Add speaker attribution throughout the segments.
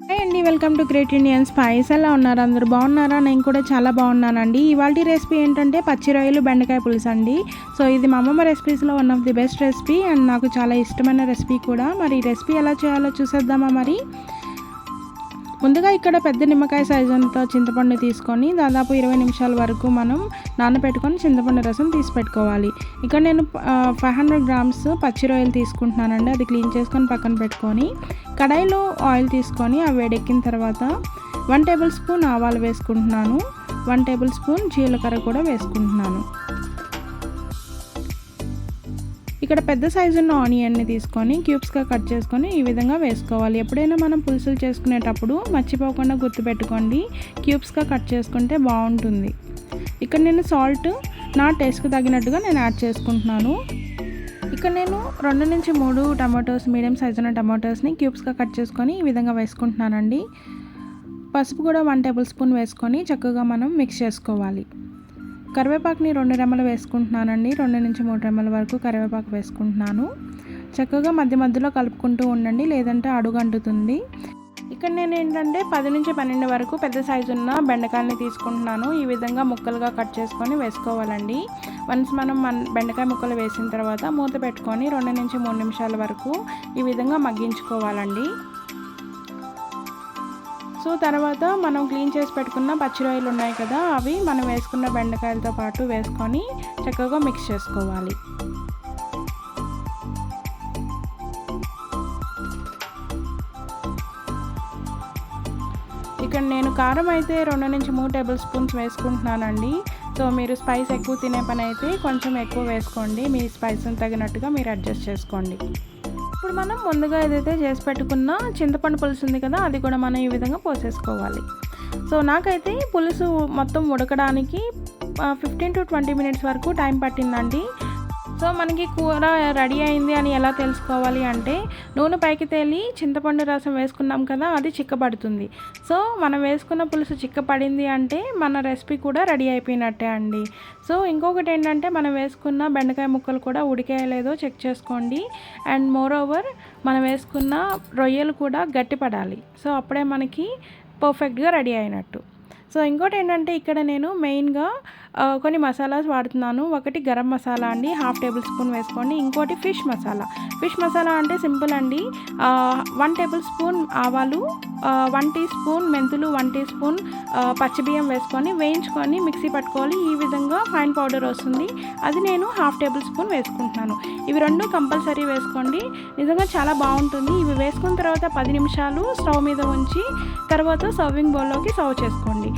Speaker 1: Hi అండి, welcome to great Indian spies. ఎలా ఉన్నారు? అందరూ బాగున్నారా? నేను కూడా చాలా బాగున్నానండి. ఇవాళ రెసిపీ ఏంటంటే పచ్చి రొయ్యలు బెండకాయ పులుసు అండి. సో ఇది మా అమ్మమ్మ రెసిపీస్లో one of the best recipe and నాకు చాలా ఇష్టమైన రెసిపీ కూడా. మరి ఈ రెసిపీ ఎలా చేయాలో చూసేద్దామా? మరి ముందుగా ఇక్కడ పెద్ద నిమ్మకాయ సైజు అంతా చింతపండు తీసుకొని దాదాపు 20 నిమిషాల వరకు మనం నానబెట్టుకొని చింతపండు రసం తీసి పెట్టుకోవాలి. ఇక్కడ నేను 500 గ్రామ్స్ పచ్చి రొయ్యలు తీసుకుంటున్నానండి. అది క్లీన్ చేసుకొని పక్కన పెట్టుకొని కడాయిలో ఆయిల్ తీసుకొని అవి వేడెక్కిన తర్వాత 1 టేబుల్ స్పూన్ ఆవాలు వేసుకుంటున్నాను. 1 టేబుల్ స్పూన్ జీలకర్ర కూడా వేసుకుంటున్నాను. ఇక్కడ పెద్ద సైజు ఉన్న ఆనియన్ని తీసుకొని క్యూబ్స్గా కట్ చేసుకొని ఈ విధంగా వేసుకోవాలి. ఎప్పుడైనా మనం పులుసులు చేసుకునేటప్పుడు మర్చిపోకుండా గుర్తుపెట్టుకోండి, క్యూబ్స్గా కట్ చేసుకుంటే బాగుంటుంది. ఇక్కడ నేను సాల్ట్ నా టేస్ట్కి తగినట్టుగా నేను యాడ్ చేసుకుంటున్నాను. ఇక్కడ నేను 2 నుంచి 3 టమాటోస్, మీడియం సైజు ఉన్న టమాటోస్ని క్యూబ్స్గా కట్ చేసుకొని ఈ విధంగా వేసుకుంటున్నానండి. పసుపు కూడా 1 టేబుల్ స్పూన్ వేసుకొని చక్కగా మనం మిక్స్ చేసుకోవాలి. కరివేపాకుని 2 రెమ్మలు వేసుకుంటున్నానండి. 2 నుంచి 3 రెమ్మల వరకు కరివేపాకు వేసుకుంటున్నాను. చక్కగా మధ్య మధ్యలో కలుపుకుంటూ ఉండండి, లేదంటే అడుగు అంటుతుంది. ఇక్కడ నేను ఏంటంటే 10 నుంచి 12 వరకు పెద్ద సైజు ఉన్న బెండకాయలని తీసుకుంటున్నాను. ఈ విధంగా ముక్కలుగా కట్ చేసుకొని వేసుకోవాలండి. వన్స్ మనం బెండకాయ ముక్కలు వేసిన తర్వాత మూత పెట్టుకొని 2 నుంచి 3 నిమిషాల వరకు ఈ విధంగా మగ్గించుకోవాలండి. సో తర్వాత మనం క్లీన్ చేసి పెట్టుకున్న పచ్చి రొయ్యలు ఉన్నాయి కదా, అవి మనం వేసుకున్న బెండకాయలతో పాటు వేసుకొని చక్కగా మిక్స్ చేసుకోవాలి. ఇక్కడ నేను కారం అయితే 2 నుంచి 3 టేబుల్ స్పూన్స్ వేసుకుంటున్నానండి. సో మీరు స్పైస్ ఎక్కువ తినే పని అయితే కొంచెం ఎక్కువ వేసుకోండి. మీ స్పైస్ని తగినట్టుగా మీరు అడ్జస్ట్ చేసుకోండి. ఇప్పుడు మనం ముందుగా ఏదైతే చేసి పెట్టుకున్న చింతపండు పులుసు ఉంది కదా, అది కూడా మనం ఈ విధంగా పోసేసుకోవాలి. సో నాకైతే పులుసు మొత్తం ఉడకడానికి 15 to 20 మినిట్స్ వరకు టైం పట్టిందండి. సో మనకి కూర రెడీ అయింది అని ఎలా తెలుసుకోవాలి అంటే, నూనె పైకి తేలి చింతపండు రసం వేసుకున్నాం కదా, అది చిక్కబడుతుంది. సో మనం వేసుకున్న పులుసు చిక్కపడింది అంటే మన రెసిపీ కూడా రెడీ అయిపోయినట్టే అండి. సో ఇంకొకటి ఏంటంటే, మనం వేసుకున్న బెండకాయ ముక్కలు కూడా ఉడికేయలేదో చెక్ చేసుకోండి. అండ్ మోర్ ఓవర్ మనం వేసుకున్న రొయ్యలు కూడా గట్టిపడాలి. సో అప్పుడే మనకి పర్ఫెక్ట్గా రెడీ అయినట్టు. సో ఇంకోటి ఏంటంటే, ఇక్కడ నేను మెయిన్గా కొన్ని మసాలాస్ వాడుతున్నాను. ఒకటి గరం మసాలా అండి, 1/2 టేబుల్ స్పూన్ వేసుకోండి. ఇంకోటి ఫిష్ మసాలా. ఫిష్ మసాలా అంటే సింపుల్ అండి. 1 టేబుల్ స్పూన్ ఆవాలు, 1 టీ స్పూన్ మెంతులు, 1 టీ స్పూన్ పచ్చిబియ్యం వేసుకొని వేయించుకొని మిక్సీ పట్టుకోవాలి. ఈ విధంగా ఫైన్ పౌడర్ వస్తుంది. అది నేను 1/2 టేబుల్ స్పూన్ వేసుకుంటున్నాను. ఇవి 2 కంపల్సరీ వేసుకోండి, నిజంగా చాలా బాగుంటుంది. ఇవి వేసుకున్న తర్వాత 10 నిమిషాలు స్టవ్ మీద ఉంచి తర్వాత సర్వింగ్ బౌల్లోకి సర్వ్ చేసుకోండి.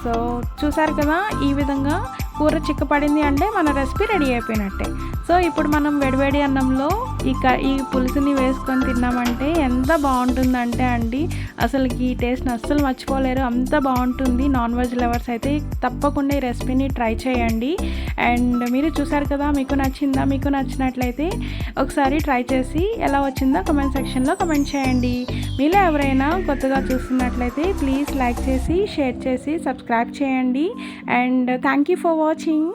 Speaker 1: సో చూసారు కదా, ఈ విధంగా కూర చిక్కపడింది అంటే మన రెసిపీ రెడీ అయిపోయినట్టే. సో ఇప్పుడు మనం వేడివేడి అన్నంలో ఈ పులుసుని వేసుకొని తిన్నామంటే ఎంత బాగుంటుందంటే అండి, అసలుకి ఈ టేస్ట్ని అస్సలు మర్చిపోలేరు, అంత బాగుంటుంది. నాన్ వెజ్ లవర్స్ అయితే తప్పకుండా ఈ రెసిపీని ట్రై చేయండి. అండ్ మీరు చూసారు కదా, మీకు నచ్చిందా? మీకు నచ్చినట్లయితే ఒకసారి ట్రై చేసి ఎలా వచ్చిందో కమెంట్ సెక్షన్లో కమెంట్ చేయండి. మీలో ఎవరైనా కొత్తగా చూస్తున్నట్లయితే ప్లీజ్ లైక్ చేసి, షేర్ చేసి, సబ్స్క్రైబ్ చేయండి. And thank you for watching.